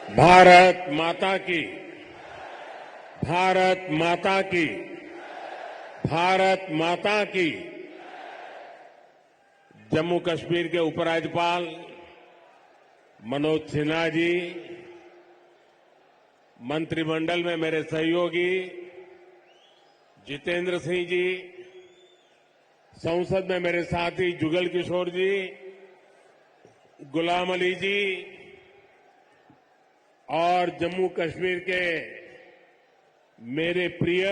भारत माता की, भारत माता की, भारत माता की। जम्मू कश्मीर के उपराज्यपाल मनोज सिन्हा जी, मंत्रिमंडल में मेरे सहयोगी जितेंद्र सिंह जी, संसद में मेरे साथी जुगल किशोर जी, गुलाम अली जी और जम्मू कश्मीर के मेरे प्रिय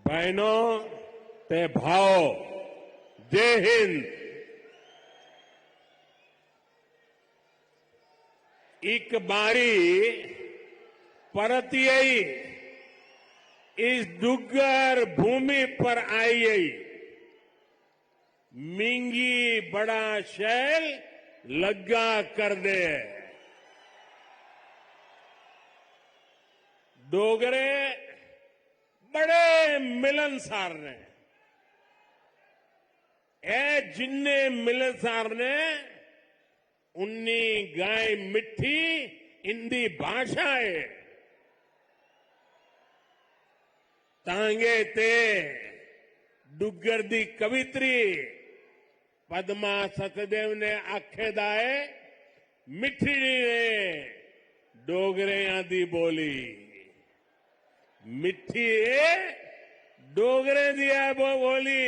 बहनों ते भाव, जय हिंद। एक बारी परतियई इस डुग्गर भूमि पर आई मिंगी बड़ा शैल लग्गा कर दे। डोगरे बड़े मिलनसार ने ए जिन्ने मिलनसार ने उन्नी गाय मिठी हिंदी भाषा है तांगे ते डुग्गर दी कवित्री पद्मा सतदेव ने आखेदाए मिठी ने डोगरियां दी बोली मिठी डोगरे दिया बोली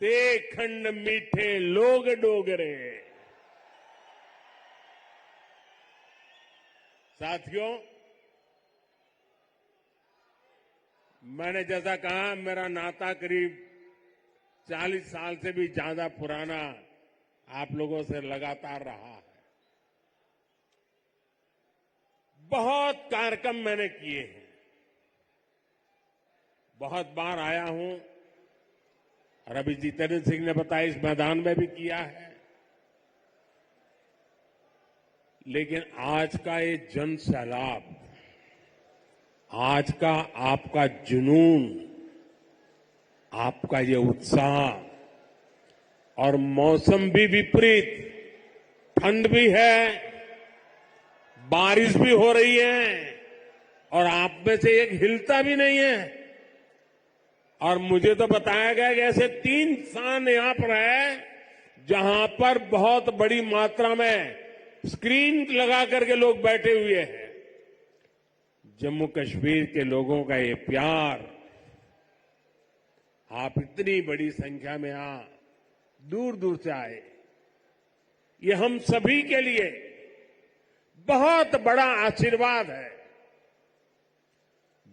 ते खंड मीठे लोग डोगरे। साथियों, मैंने जैसा कहा मेरा नाता करीब 40 साल से भी ज्यादा पुराना आप लोगों से लगातार रहा है। बहुत कार्यक्रम मैंने किए हैं, बहुत बार आया हूं और अभी जितेंद्र सिंह ने बताया इस मैदान में भी किया है। लेकिन आज का ये जन सैलाब, आज का आपका जुनून, आपका ये उत्साह और मौसम भी विपरीत, ठंड भी है, बारिश भी हो रही है और आप में से एक हिलता भी नहीं है। और मुझे तो बताया गया कि ऐसे 3 स्थान यहां पर है जहां पर बहुत बड़ी मात्रा में स्क्रीन लगा करके लोग बैठे हुए हैं। जम्मू कश्मीर के लोगों का ये प्यार, आप इतनी बड़ी संख्या में यहां दूर दूर से आए, ये हम सभी के लिए बहुत बड़ा आशीर्वाद है।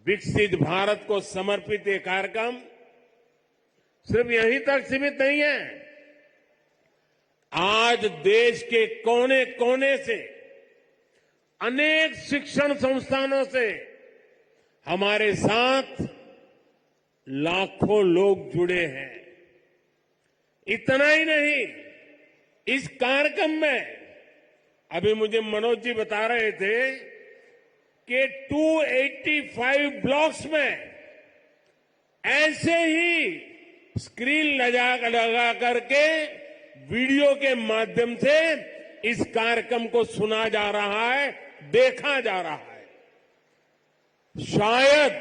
विकसित भारत को समर्पित ये कार्यक्रम सिर्फ यहीं तक सीमित नहीं है। आज देश के कोने कोने से, अनेक शिक्षण संस्थानों से हमारे साथ लाखों लोग जुड़े हैं। इतना ही नहीं, इस कार्यक्रम में अभी मुझे मनोज जी बता रहे थे कि 285 ब्लॉक्स में ऐसे ही स्क्रीन लगा करके वीडियो के माध्यम से इस कार्यक्रम को सुना जा रहा है, देखा जा रहा है। शायद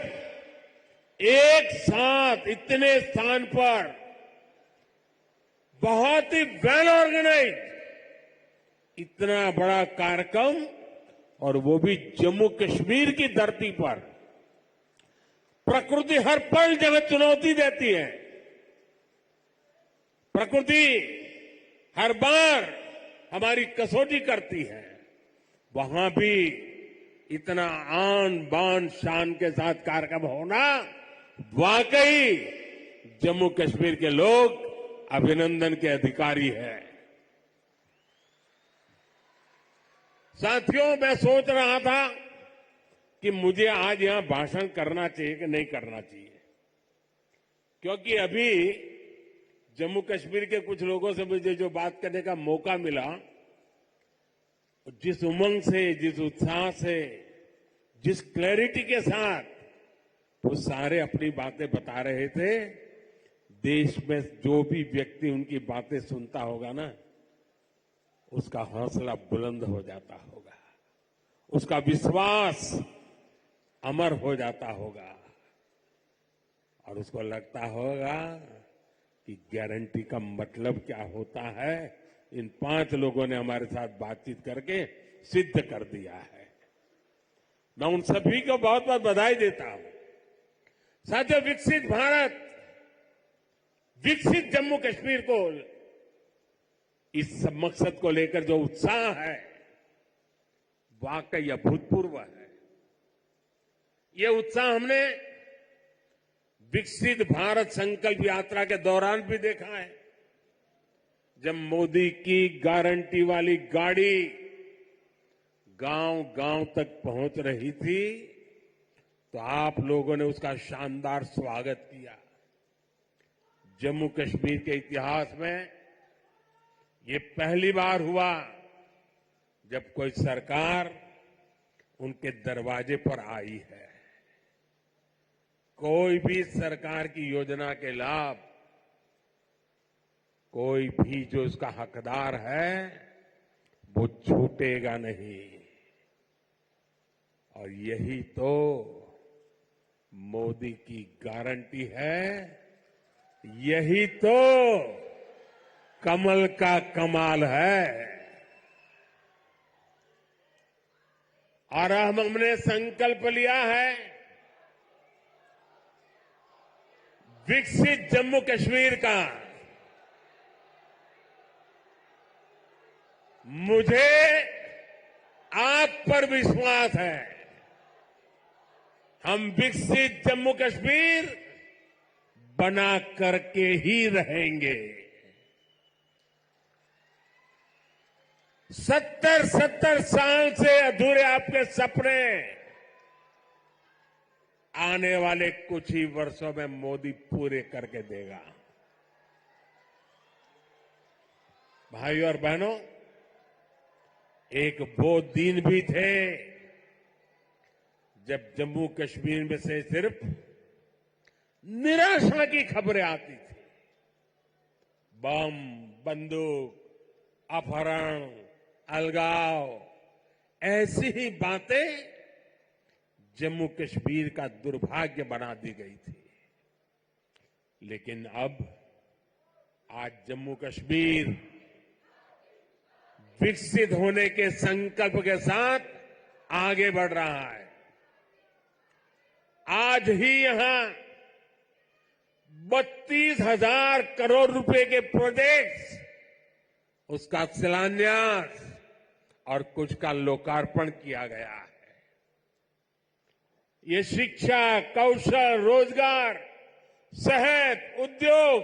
एक साथ इतने स्थान पर बहुत ही वेल ऑर्गेनाइज इतना बड़ा कार्यक्रम, और वो भी जम्मू कश्मीर की धरती पर। प्रकृति हर पल जगह चुनौती देती है, प्रकृति हर बार हमारी कसौटी करती है। वहां भी इतना आन बान शान के साथ कार्यक्रम होना, वाकई जम्मू कश्मीर के लोग अभिनंदन के अधिकारी हैं। साथियों, मैं सोच रहा था कि मुझे आज यहां भाषण करना चाहिए कि नहीं करना चाहिए, क्योंकि अभी जम्मू कश्मीर के कुछ लोगों से मुझे जो बात करने का मौका मिला, जिस उमंग से, जिस उत्साह से, जिस क्लैरिटी के साथ वो सारे अपनी बातें बता रहे थे, देश में जो भी व्यक्ति उनकी बातें सुनता होगा ना, उसका हौसला बुलंद हो जाता होगा। उसका विश्वास अमर हो जाता होगा और उसको लगता होगा कि गारंटी का मतलब क्या होता है। इन 5 लोगों ने हमारे साथ बातचीत करके सिद्ध कर दिया है। मैं उन सभी को बहुत बहुत बधाई देता हूं। साथियों, विकसित भारत, विकसित जम्मू कश्मीर को, इस मकसद को लेकर जो उत्साह है वाकई अभूतपूर्व है। ये उत्साह हमने विकसित भारत संकल्प यात्रा के दौरान भी देखा है। जब मोदी की गारंटी वाली गाड़ी गांव गांव तक पहुंच रही थी तो आप लोगों ने उसका शानदार स्वागत किया। जम्मू कश्मीर के इतिहास में ये पहली बार हुआ जब कोई सरकार उनके दरवाजे पर आई है। कोई भी सरकार की योजना के लाभ कोई भी जो उसका हकदार है वो छूटेगा नहीं। और यही तो मोदी की गारंटी है, यही तो कमल का कमाल है। और हमने संकल्प लिया है विकसित जम्मू कश्मीर का। मुझे आप पर विश्वास है, हम विकसित जम्मू कश्मीर बना करके ही रहेंगे। 70 साल से अधूरे आपके सपने आने वाले कुछ ही वर्षों में मोदी पूरे करके देगा। भाइयों और बहनों, एक वो दिन भी थे जब जम्मू कश्मीर में से सिर्फ निराशा की खबरें आती थी। बम, बंदूक, अपहरण, अलगाव, ऐसी ही बातें जम्मू कश्मीर का दुर्भाग्य बना दी गई थी। लेकिन अब आज जम्मू कश्मीर विकसित होने के संकल्प के साथ आगे बढ़ रहा है। आज ही यहां 32,000 करोड़ रुपए के प्रोजेक्ट्स, उसका शिलान्यास और कुछ का लोकार्पण किया गया है। ये शिक्षा, कौशल, रोजगार, सेहत, उद्योग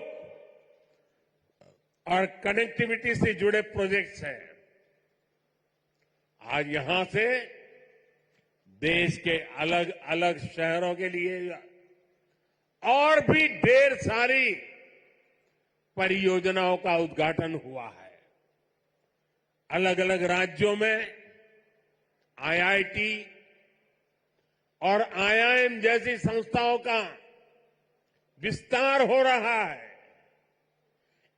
और कनेक्टिविटी से जुड़े प्रोजेक्ट्स हैं। आज यहां से देश के अलग अलग शहरों के लिए और भी ढेर सारी परियोजनाओं का उद्घाटन हुआ है। अलग अलग राज्यों में आईआईटी और आईआईएम जैसी संस्थाओं का विस्तार हो रहा है।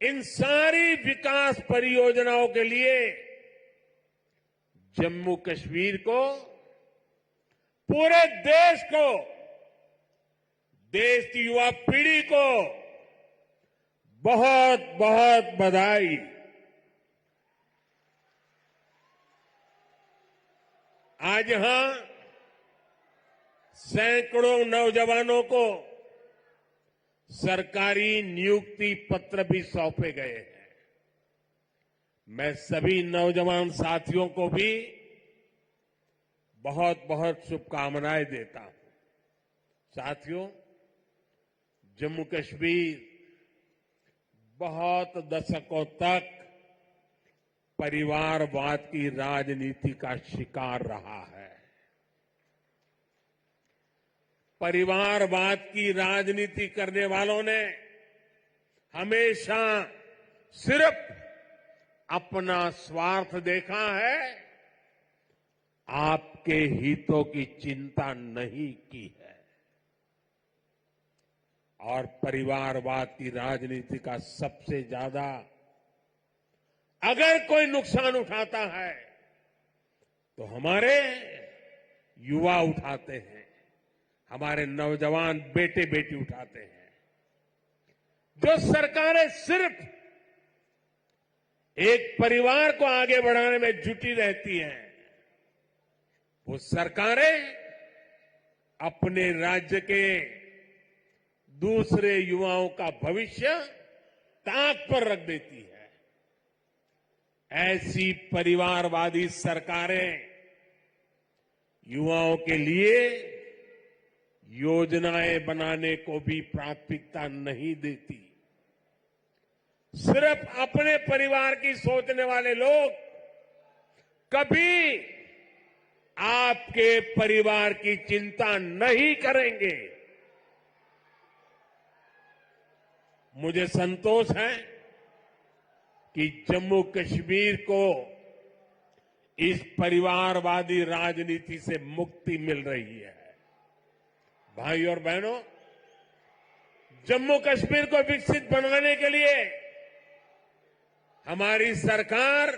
इन सारी विकास परियोजनाओं के लिए जम्मू कश्मीर को, पूरे देश को, देश की युवा पीढ़ी को बहुत बहुत बधाई। आज यहां सैकड़ों नौजवानों को सरकारी नियुक्ति पत्र भी सौंपे गए हैं। मैं सभी नौजवान साथियों को भी बहुत बहुत शुभकामनाएं देता हूं। साथियों, जम्मू कश्मीर बहुत दशकों तक परिवारवाद की राजनीति का शिकार रहा है। परिवारवाद की राजनीति करने वालों ने हमेशा सिर्फ अपना स्वार्थ देखा है, आपके हितों की चिंता नहीं की है। और परिवारवाद की राजनीति का सबसे ज्यादा अगर कोई नुकसान उठाता है तो हमारे युवा उठाते हैं, हमारे नौजवान बेटे बेटी उठाते हैं। जो सरकारें सिर्फ एक परिवार को आगे बढ़ाने में जुटी रहती हैं, वो सरकारें अपने राज्य के दूसरे युवाओं का भविष्य ताक पर रख देती है। ऐसी परिवारवादी सरकारें युवाओं के लिए योजनाएं बनाने को भी प्राथमिकता नहीं देती। सिर्फ अपने परिवार की सोचने वाले लोग कभी आपके परिवार की चिंता नहीं करेंगे। मुझे संतोष है कि जम्मू कश्मीर को इस परिवारवादी राजनीति से मुक्ति मिल रही है। भाई और बहनों, जम्मू कश्मीर को विकसित बनाने के लिए हमारी सरकार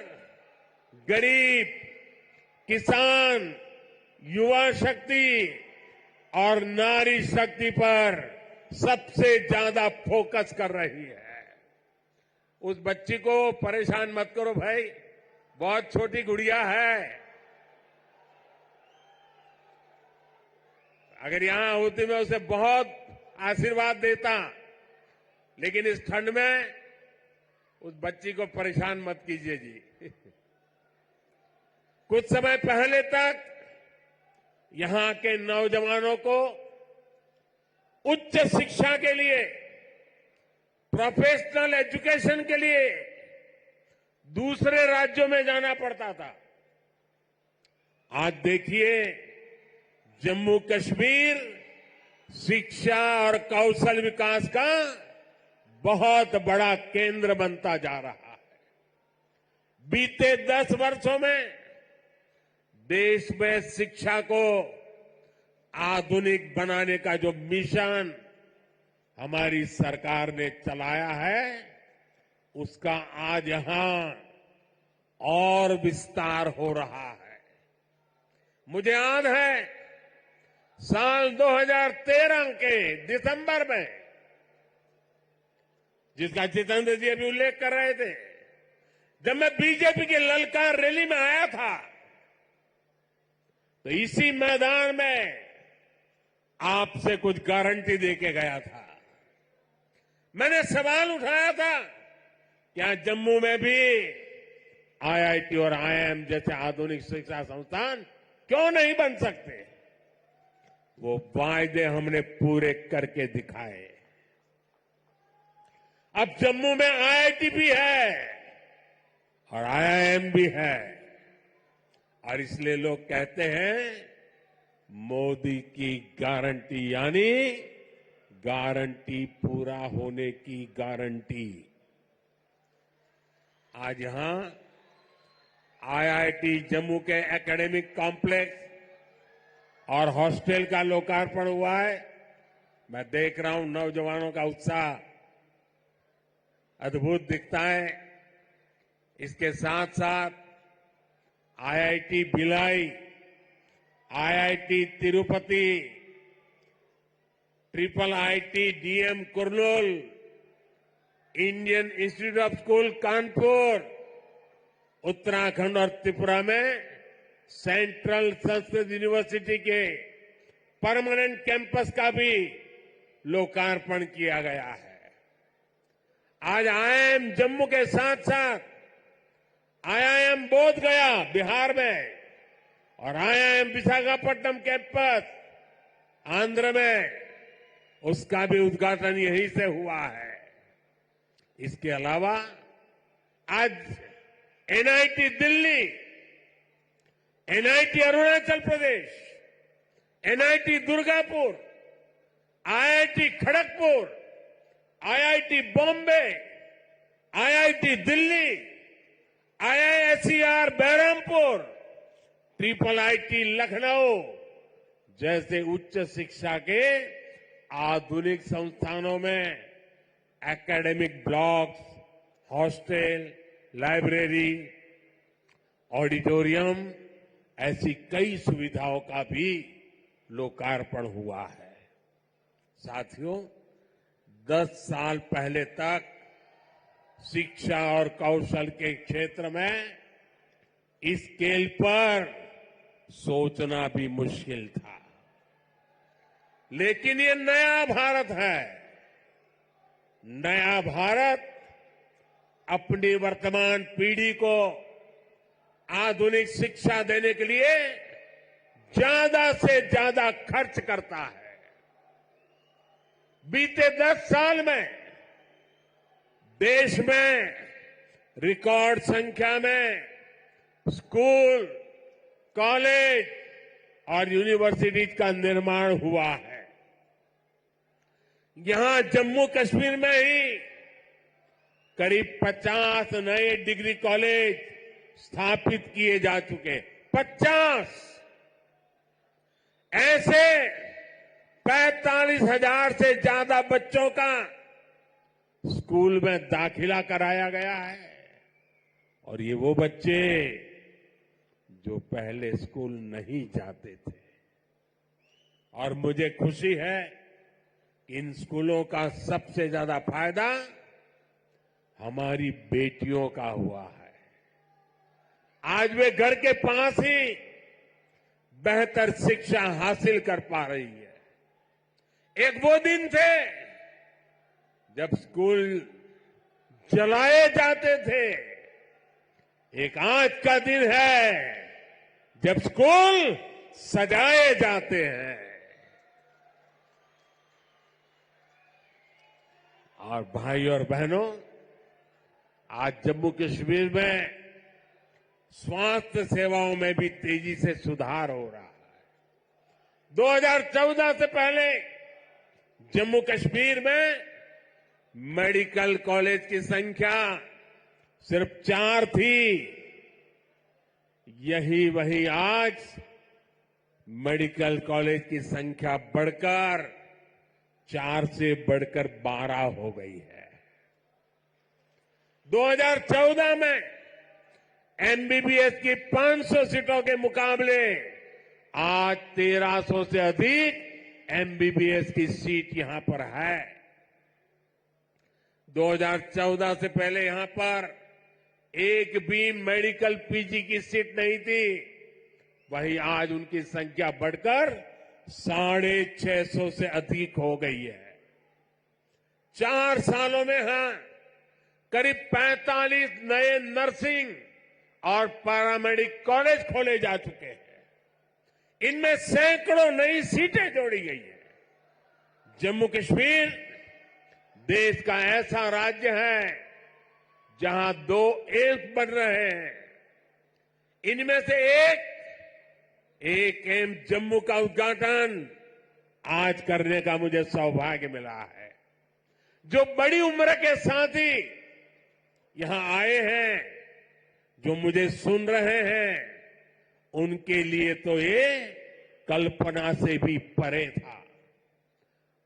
गरीब, किसान, युवा शक्ति और नारी शक्ति पर सबसे ज्यादा फोकस कर रही है। उस बच्ची को परेशान मत करो भाई, बहुत छोटी गुड़िया है। अगर यहां होती मैं उसे बहुत आशीर्वाद देता, लेकिन इस ठंड में उस बच्ची को परेशान मत कीजिए जी। कुछ समय पहले तक यहां के नौजवानों को उच्च शिक्षा के लिए, प्रोफेशनल एजुकेशन के लिए दूसरे राज्यों में जाना पड़ता था। आज देखिए, जम्मू कश्मीर शिक्षा और कौशल विकास का बहुत बड़ा केंद्र बनता जा रहा है। बीते 10 वर्षों में देश में शिक्षा को आधुनिक बनाने का जो मिशन हमारी सरकार ने चलाया है, उसका आज यहां और विस्तार हो रहा है। मुझे याद है साल 2013 के दिसंबर में, जिसका जितेंद्र जी अभी उल्लेख कर रहे थे, जब मैं बीजेपी की ललकार रैली में आया था, तो इसी मैदान में आपसे कुछ गारंटी देके गया था। मैंने सवाल उठाया था, क्या जम्मू में भी आईआईटी और आईआईएम जैसे आधुनिक शिक्षा संस्थान क्यों नहीं बन सकते? वो वायदे हमने पूरे करके दिखाए। अब जम्मू में आईआईटी भी है और आईआईएम भी है, और इसलिए लोग कहते हैं मोदी की गारंटी, यानी गारंटी पूरा होने की गारंटी। आज यहां आईआईटी जम्मू के एकेडमिक कॉम्प्लेक्स और हॉस्टल का लोकार्पण हुआ है। मैं देख रहा हूं नौजवानों का उत्साह अद्भुत दिखता है। इसके साथ साथ IIT Bhilai, IIT Tirupati, triple IT DM Kurnool, Indian institute of school Kanpur, Uttarakhand और त्रिपुरा में सेंट्रल संस्कृत यूनिवर्सिटी के परमानेंट कैंपस का भी लोकार्पण किया गया है। आज आईआईएम जम्मू के साथ साथ आईआईएम बोध गया बिहार में और आईआईएम विशाखापट्टनम कैंपस आंध्र में, उसका भी उद्घाटन यहीं से हुआ है। इसके अलावा आज NIT Delhi, NIT Arunachal Pradesh, NIT Durgapur, IIT Kharagpur, IIT Bombay, IIT Delhi, IISER Berhampur, triple IT Lucknow जैसे उच्च शिक्षा के आधुनिक संस्थानों में academic blocks, hostel, library, auditorium ऐसी कई सुविधाओं का भी लोकार्पण हुआ है। साथियों, 10 साल पहले तक शिक्षा और कौशल के क्षेत्र में इस स्केल पर सोचना भी मुश्किल था। लेकिन ये नया भारत है। नया भारत अपनी वर्तमान पीढ़ी को आधुनिक शिक्षा देने के लिए ज्यादा से ज्यादा खर्च करता है। बीते 10 साल में देश में रिकॉर्ड संख्या में स्कूल, कॉलेज और यूनिवर्सिटीज का निर्माण हुआ है। यहां जम्मू कश्मीर में ही करीब 50 नए डिग्री कॉलेज स्थापित किए जा चुके। 50 ऐसे 45,000 से ज्यादा बच्चों का स्कूल में दाखिला कराया गया है। और ये वो बच्चे जो पहले स्कूल नहीं जाते थे। और मुझे खुशी है कि इन स्कूलों का सबसे ज्यादा फायदा हमारी बेटियों का हुआ है। आज वे घर के पास ही बेहतर शिक्षा हासिल कर पा रही है। एक वो दिन थे जब स्कूल जलाए जाते थे। एक आज का दिन है जब स्कूल सजाए जाते हैं। और भाई और बहनों, आज जम्मू कश्मीर में स्वास्थ्य सेवाओं में भी तेजी से सुधार हो रहा है। 2014 से पहले जम्मू कश्मीर में मेडिकल कॉलेज की संख्या सिर्फ 4 थी। यही वही आज मेडिकल कॉलेज की संख्या बढ़कर 4 से बढ़कर 12 हो गई है। 2014 में एमबीबीएस की 500 सीटों के मुकाबले आज 1300 से अधिक एमबीबीएस की सीट यहां पर है। 2014 से पहले यहां पर एक भी मेडिकल पीजी की सीट नहीं थी। वहीं आज उनकी संख्या बढ़कर 650 से अधिक हो गई है। 4 सालों में करीब 45 नए नर्सिंग और पैरामेडिक कॉलेज खोले जा चुके हैं। इनमें सैकड़ों नई सीटें जोड़ी गई हैं। जम्मू कश्मीर देश का ऐसा राज्य है जहां 2 एम्स बन रहे हैं। इनमें से एक एम्स जम्मू का उद्घाटन आज करने का मुझे सौभाग्य मिला है। जो बड़ी उम्र के साथी यहां आए हैं, जो मुझे सुन रहे हैं, उनके लिए तो ये कल्पना से भी परे था।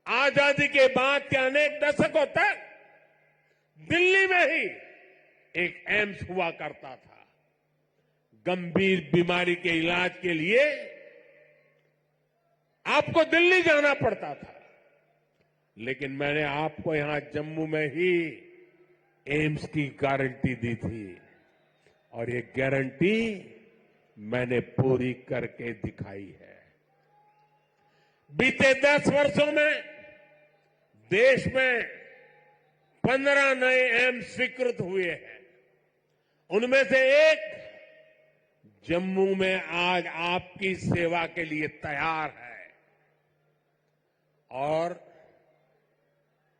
आजादी के बाद के अनेक दशकों तक दिल्ली में ही एक एम्स हुआ करता था। गंभीर बीमारी के इलाज के लिए आपको दिल्ली जाना पड़ता था। लेकिन मैंने आपको यहां जम्मू में ही एम्स की गारंटी दी थी और ये गारंटी मैंने पूरी करके दिखाई है। बीते 10 वर्षों में देश में 15 नए एम्स स्वीकृत हुए हैं। उनमें से एक जम्मू में आज आपकी सेवा के लिए तैयार है। और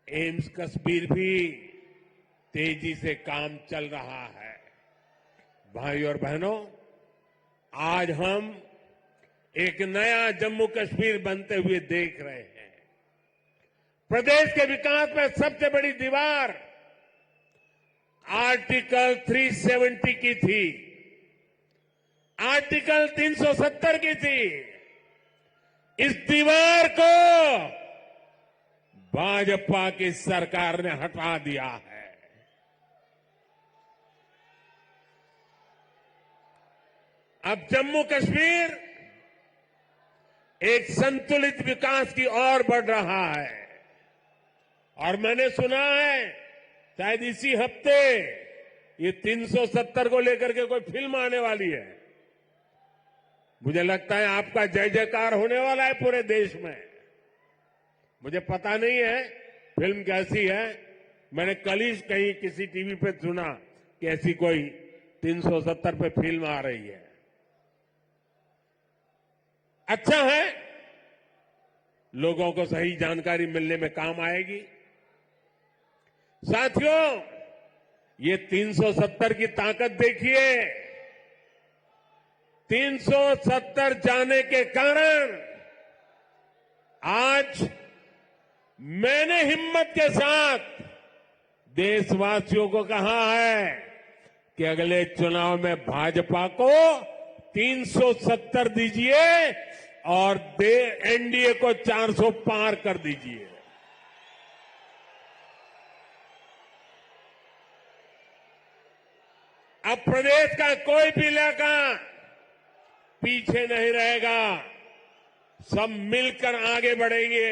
एम्स कश्मीर भी तेजी से काम चल रहा है। भाई और बहनों, आज हम एक नया जम्मू कश्मीर बनते हुए देख रहे हैं। प्रदेश के विकास में सबसे बड़ी दीवार आर्टिकल 370 की थी, आर्टिकल 370 की थी। इस दीवार को भाजपा की सरकार ने हटा दिया है। अब जम्मू कश्मीर एक संतुलित विकास की ओर बढ़ रहा है और मैंने सुना है शायद इसी हफ्ते ये 370 को लेकर के कोई फिल्म आने वाली है। मुझे लगता है आपका जय जयकार होने वाला है पूरे देश में। मुझे पता नहीं है फिल्म कैसी है, मैंने कल ही कहीं किसी टीवी पे सुना कि ऐसी कोई 370 पे फिल्म आ रही है। अच्छा है, लोगों को सही जानकारी मिलने में काम आएगी। साथियों, ये 370 की ताकत देखिए। 370 जाने के कारण आज मैंने हिम्मत के साथ देशवासियों को कहा है कि अगले चुनाव में भाजपा को 370 दीजिए और एनडीए को 400 पार कर दीजिए। अब प्रदेश का कोई भी इलाका पीछे नहीं रहेगा, सब मिलकर आगे बढ़ेंगे।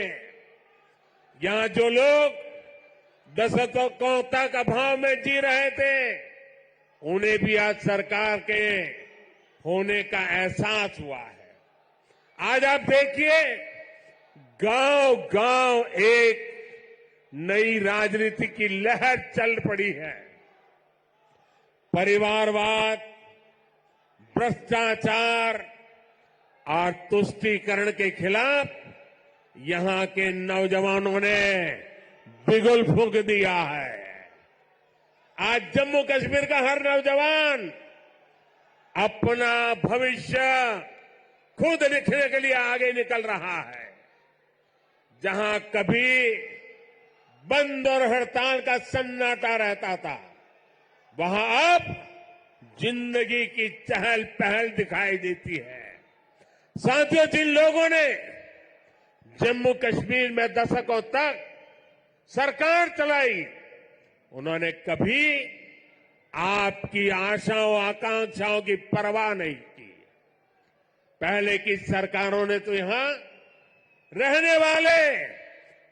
यहां जो लोग दशकों तक अभाव में जी रहे थे, उन्हें भी आज सरकार के होने का एहसास हुआ है। आज आप देखिए, गांव गांव एक नई राजनीति की लहर चल पड़ी है। परिवारवाद, भ्रष्टाचार और तुष्टीकरण के खिलाफ यहां के नौजवानों ने बिगुल फूंक दिया है। आज जम्मू कश्मीर का हर नौजवान अपना भविष्य खुद लिखने के लिए आगे निकल रहा है। जहां कभी बंद और हड़ताल का सन्नाटा रहता था, वहां अब जिंदगी की चहल पहल दिखाई देती है। साथियों, जिन लोगों ने जम्मू कश्मीर में दशकों तक सरकार चलाई, उन्होंने कभी आपकी आशाओं आकांक्षाओं की परवाह नहीं की। पहले की सरकारों ने तो यहां रहने वाले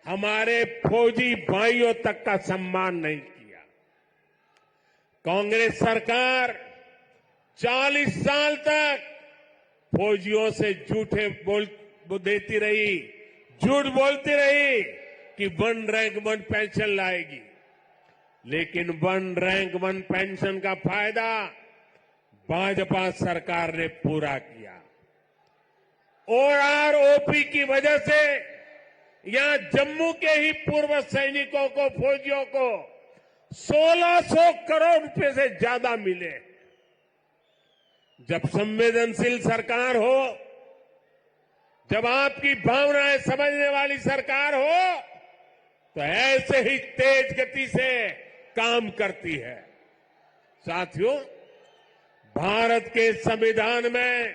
हमारे फौजी भाइयों तक का सम्मान नहीं किया। कांग्रेस सरकार 40 साल तक फौजियों से झूठे देती रही, झूठ बोलती रही कि 1 रैंक 1 पेंशन लाएगी, लेकिन 1 रैंक 1 पेंशन का फायदा भाजपा सरकार ने पूरा किया। ओआरओपी की वजह से यहां जम्मू के ही पूर्व सैनिकों को, फौजियों को 1600 करोड़ रुपए से ज्यादा मिले। जब संवेदनशील सरकार हो, जब आपकी भावनाएं समझने वाली सरकार हो, तो ऐसे ही तेज गति से काम करती है। साथियों, भारत के संविधान में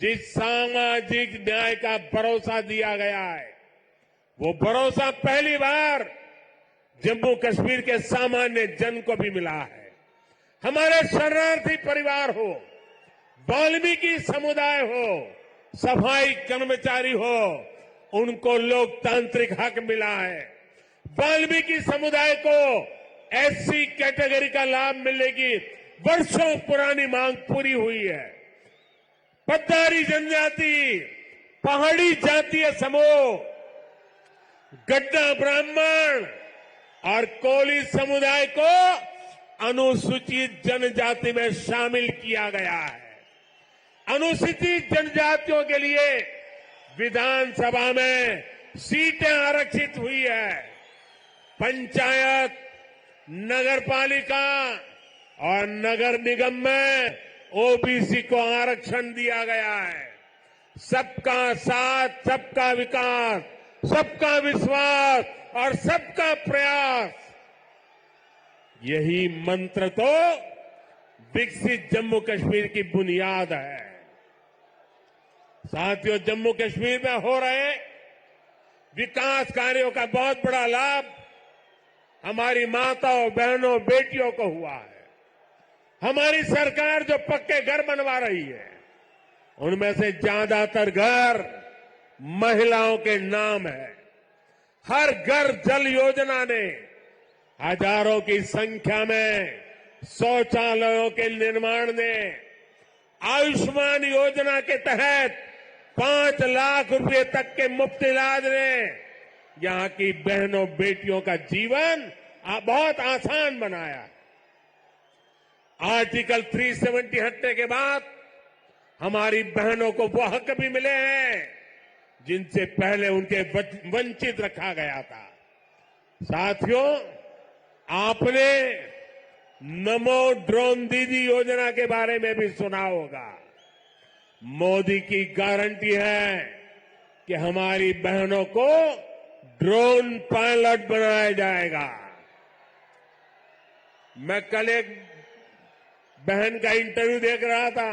जिस सामाजिक न्याय का भरोसा दिया गया है, वो भरोसा पहली बार जम्मू कश्मीर के सामान्य जन को भी मिला है। हमारे शरणार्थी परिवार हो, वाल्मीकि समुदाय हो, सफाई कर्मचारी हो, उनको लोकतांत्रिक हक मिला है। वाल्मीकि समुदाय को एससी कैटेगरी का लाभ मिलने की वर्षों पुरानी मांग पूरी हुई है। पट्टारी जनजाति, पहाड़ी जातीय समूह, गड्ढा ब्राह्मण और कोली समुदाय को अनुसूचित जनजाति में शामिल किया गया है। अनुसूचित जनजातियों के लिए विधानसभा में सीटें आरक्षित हुई है। पंचायत, नगरपालिका और नगर निगम में ओबीसी को आरक्षण दिया गया है। सबका साथ, सबका विकास, सबका विश्वास और सबका प्रयास, यही मंत्र तो विकसित जम्मू कश्मीर की बुनियाद है। साथियों, जम्मू कश्मीर में हो रहे विकास कार्यों का बहुत बड़ा लाभ हमारी माताओं, बहनों, बेटियों को हुआ है। हमारी सरकार जो पक्के घर बनवा रही है, उनमें से ज्यादातर घर महिलाओं के नाम है। हर घर जल योजना ने हजारों की संख्या में शौचालयों के निर्माण ने, आयुष्मान योजना के तहत 5 लाख रुपए तक के मुफ्त इलाज ने यहां की बहनों बेटियों का जीवन बहुत आसान बनाया। आर्टिकल 370 हटने के बाद हमारी बहनों को वो हक भी मिले हैं जिनसे पहले उनके वंचित रखा गया था। साथियों, आपने नमो ड्रोन दीदी योजना के बारे में भी सुना होगा। मोदी की गारंटी है कि हमारी बहनों को ड्रोन पायलट बनाया जाएगा। मैं कल एक बहन का इंटरव्यू देख रहा था।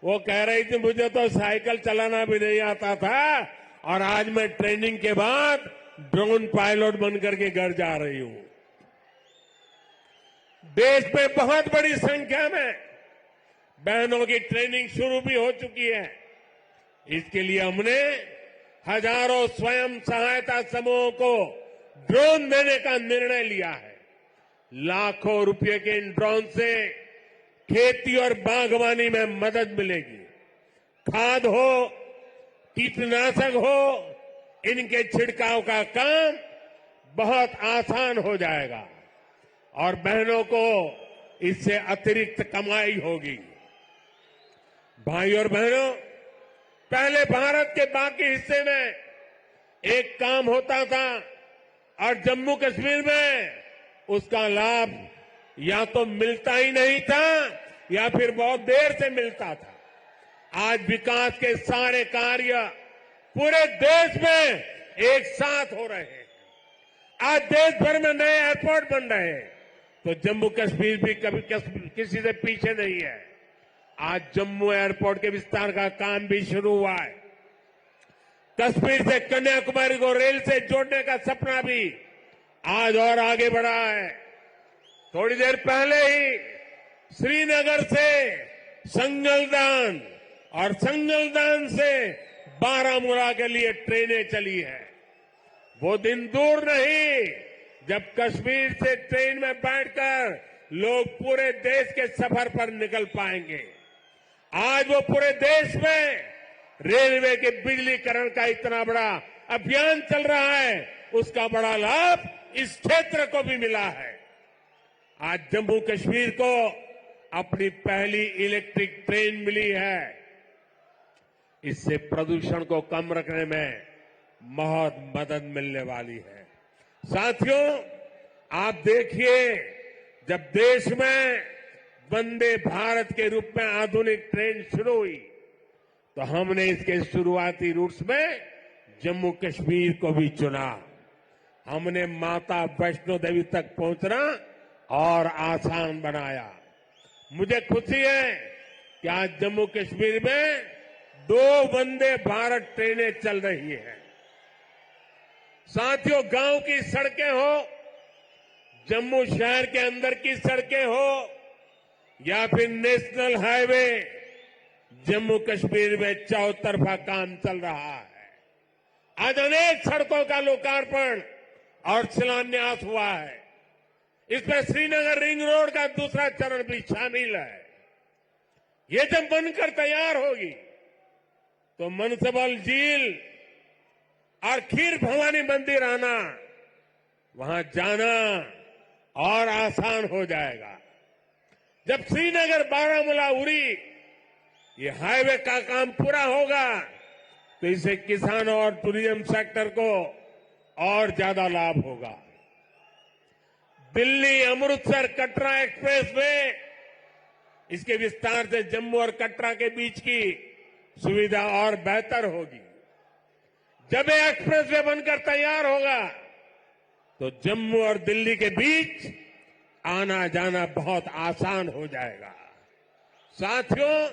वो कह रही थी मुझे तो साइकिल चलाना भी नहीं आता था और आज मैं ट्रेनिंग के बाद ड्रोन पायलट बनकर के घर जा रही हूं। देश में बहुत बड़ी संख्या में बहनों की ट्रेनिंग शुरू भी हो चुकी है। इसके लिए हमने हजारों स्वयं सहायता समूहों को ड्रोन देने का निर्णय लिया है। लाखों रुपए के इन ड्रोन से खेती और बागवानी में मदद मिलेगी। खाद हो, कीटनाशक हो, इनके छिड़काव का काम बहुत आसान हो जाएगा और बहनों को इससे अतिरिक्त कमाई होगी। भाई और बहनों, पहले भारत के बाकी हिस्से में एक काम होता था और जम्मू कश्मीर में उसका लाभ या तो मिलता ही नहीं था या फिर बहुत देर से मिलता था। आज विकास के सारे कार्य पूरे देश में एक साथ हो रहे हैं। आज देश भर में नए एयरपोर्ट बन रहे हैं, तो जम्मू कश्मीर भी कभी किसी से पीछे नहीं है। आज जम्मू एयरपोर्ट के विस्तार का काम भी शुरू हुआ है। कश्मीर से कन्याकुमारी को रेल से जोड़ने का सपना भी आज और आगे बढ़ा है। थोड़ी देर पहले ही श्रीनगर से संगलदान और संगलदान से बारामूला के लिए ट्रेनें चली है। वो दिन दूर नहीं जब कश्मीर से ट्रेन में बैठकर लोग पूरे देश के सफर पर निकल पाएंगे। आज वो पूरे देश में रेलवे के बिजलीकरण का इतना बड़ा अभियान चल रहा है, उसका बड़ा लाभ इस क्षेत्र को भी मिला है। आज जम्मू कश्मीर को अपनी पहली इलेक्ट्रिक ट्रेन मिली है। इससे प्रदूषण को कम रखने में बहुत मदद मिलने वाली है। साथियों, आप देखिए, जब देश में वंदे भारत के रूप में आधुनिक ट्रेन शुरू हुई तो हमने इसके शुरुआती रूट्स में जम्मू कश्मीर को भी चुना। हमने माता वैष्णो देवी तक पहुंचना और आसान बनाया। मुझे खुशी है कि आज जम्मू कश्मीर में 2 वंदे भारत ट्रेनें चल रही हैं। साथियों, गांव की सड़कें हो, जम्मू शहर के अंदर की सड़कें हो या फिर नेशनल हाईवे, जम्मू कश्मीर में चौतरफा काम चल रहा है। आज अनेक सड़कों का लोकार्पण और शिलान्यास हुआ है। इसमें श्रीनगर रिंग रोड का दूसरा चरण भी शामिल है। ये जब बनकर तैयार होगी तो मनसबल झील और खीर भवानी मंदिर आना, वहां जाना और आसान हो जाएगा। जब श्रीनगर बारामूला उरी ये हाईवे का काम पूरा होगा तो इससे किसानों और टूरिज्म सेक्टर को और ज्यादा लाभ होगा। दिल्ली अमृतसर कटरा एक्सप्रेस वे, इसके विस्तार से जम्मू और कटरा के बीच की सुविधा और बेहतर होगी। जब ये एक्सप्रेस वे बनकर तैयार होगा तो जम्मू और दिल्ली के बीच आना जाना बहुत आसान हो जाएगा। साथियों,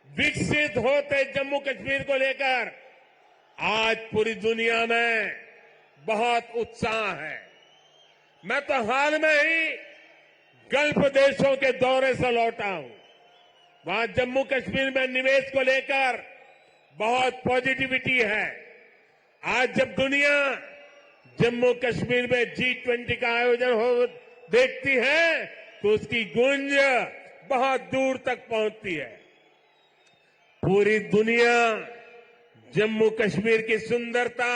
विकसित होते जम्मू कश्मीर को लेकर आज पूरी दुनिया में बहुत उत्साह है। मैं तो हाल में ही गल्फ देशों के दौरे से लौटा हूं। वहां जम्मू कश्मीर में निवेश को लेकर बहुत पॉजिटिविटी है। आज जब दुनिया जम्मू कश्मीर में G20 का आयोजन हो देखती है तो उसकी गूंज बहुत दूर तक पहुंचती है। पूरी दुनिया जम्मू कश्मीर की सुंदरता,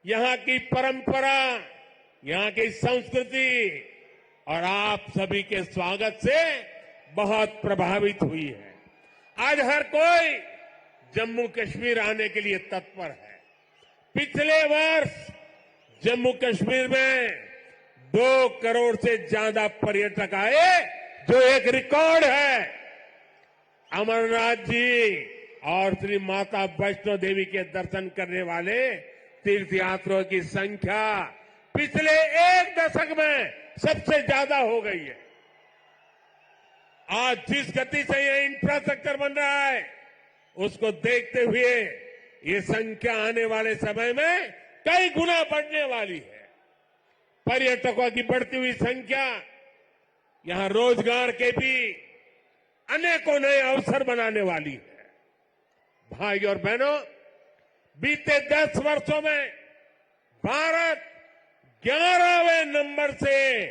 यहां की परंपरा, यहां की संस्कृति और आप सभी के स्वागत से बहुत प्रभावित हुई है। आज हर कोई जम्मू कश्मीर आने के लिए तत्पर है। पिछले वर्ष जम्मू कश्मीर में 2 करोड़ से ज्यादा पर्यटक आए, जो एक रिकॉर्ड है। अमरनाथ जी और श्री माता वैष्णो देवी के दर्शन करने वाले तीर्थयात्रियों की संख्या पिछले 1 दशक में सबसे ज्यादा हो गई है। आज जिस गति से यह इंफ्रास्ट्रक्चर बन रहा है, उसको देखते हुए ये संख्या आने वाले समय में कई गुना बढ़ने वाली है। पर्यटकों की बढ़ती हुई संख्या यहां रोजगार के भी अनेकों नए अवसर बनाने वाली है। भाई और बहनों, बीते 10 वर्षों में भारत 11वें नंबर से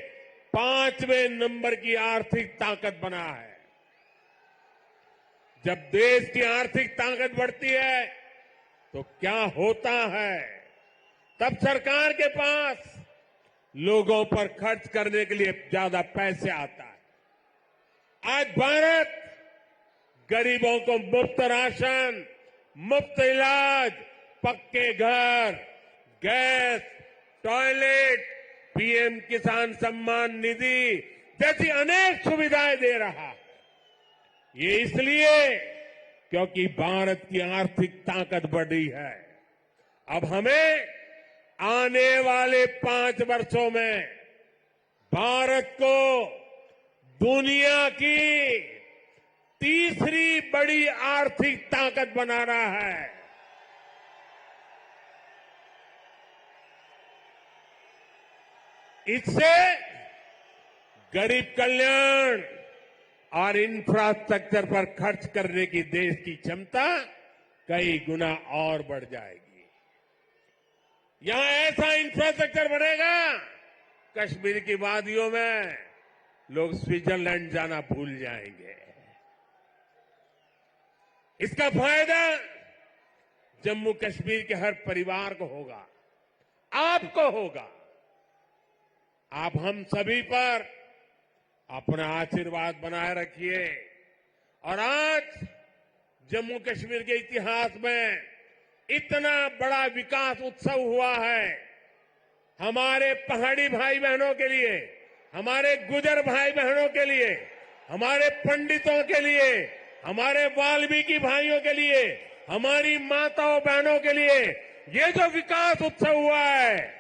5वें नंबर की आर्थिक ताकत बना है। जब देश की आर्थिक ताकत बढ़ती है तो क्या होता है, तब सरकार के पास लोगों पर खर्च करने के लिए ज्यादा पैसे आता है। आज भारत गरीबों को मुफ्त राशन, मुफ्त इलाज, पक्के घर, गैस, टॉयलेट, पीएम किसान सम्मान निधि जैसी अनेक सुविधाएं दे रहा है। ये इसलिए क्योंकि भारत की आर्थिक ताकत बढ़ी है। अब हमें आने वाले 5 वर्षों में भारत को दुनिया की तीसरी बड़ी आर्थिक ताकत बनाना है। इससे गरीब कल्याण और इंफ्रास्ट्रक्चर पर खर्च करने की देश की क्षमता कई गुना और बढ़ जाएगी। यहां ऐसा इंफ्रास्ट्रक्चर बनेगा, कश्मीर की वादियों में लोग स्विट्जरलैंड जाना भूल जाएंगे। इसका फायदा जम्मू कश्मीर के हर परिवार को होगा, आपको होगा। आप हम सभी पर अपना आशीर्वाद बनाए रखिए। और आज जम्मू कश्मीर के इतिहास में इतना बड़ा विकास उत्सव हुआ है। हमारे पहाड़ी भाई बहनों के लिए, हमारे गुजर भाई बहनों के लिए, हमारे पंडितों के लिए, हमारे वाल्मीकि भाइयों के लिए, हमारी माताओं बहनों के लिए ये जो विकास उत्सव हुआ है,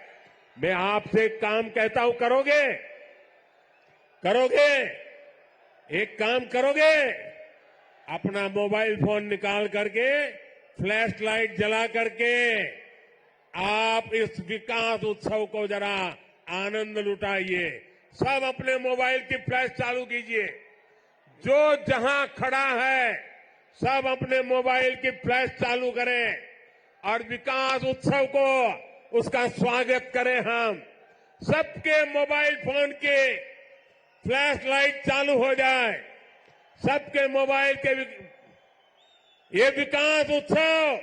मैं आपसे एक काम कहता हूं, करोगे? करोगे? एक काम करोगे? अपना मोबाइल फोन निकाल करके, फ्लैश लाइट जला करके आप इस विकास उत्सव को जरा आनंद लुटाइए। सब अपने मोबाइल की फ्लैश चालू कीजिए। जो जहां खड़ा है सब अपने मोबाइल की फ्लैश चालू करें और विकास उत्सव को, उसका स्वागत करें। हम सबके मोबाइल फोन के फ्लैश लाइट चालू हो जाए, सबके मोबाइल के ये विकास उत्सव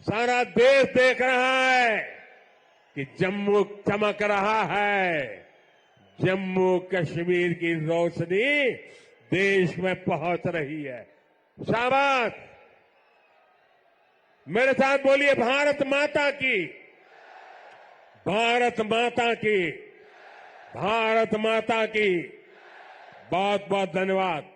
सारा देश देख रहा है कि जम्मू चमक रहा है। जम्मू कश्मीर की रोशनी देश में पहुंच रही है। शाबाश! मेरे साथ बोलिए, भारत माता की, भारत माता की, भारत माता की। बहुत बहुत धन्यवाद।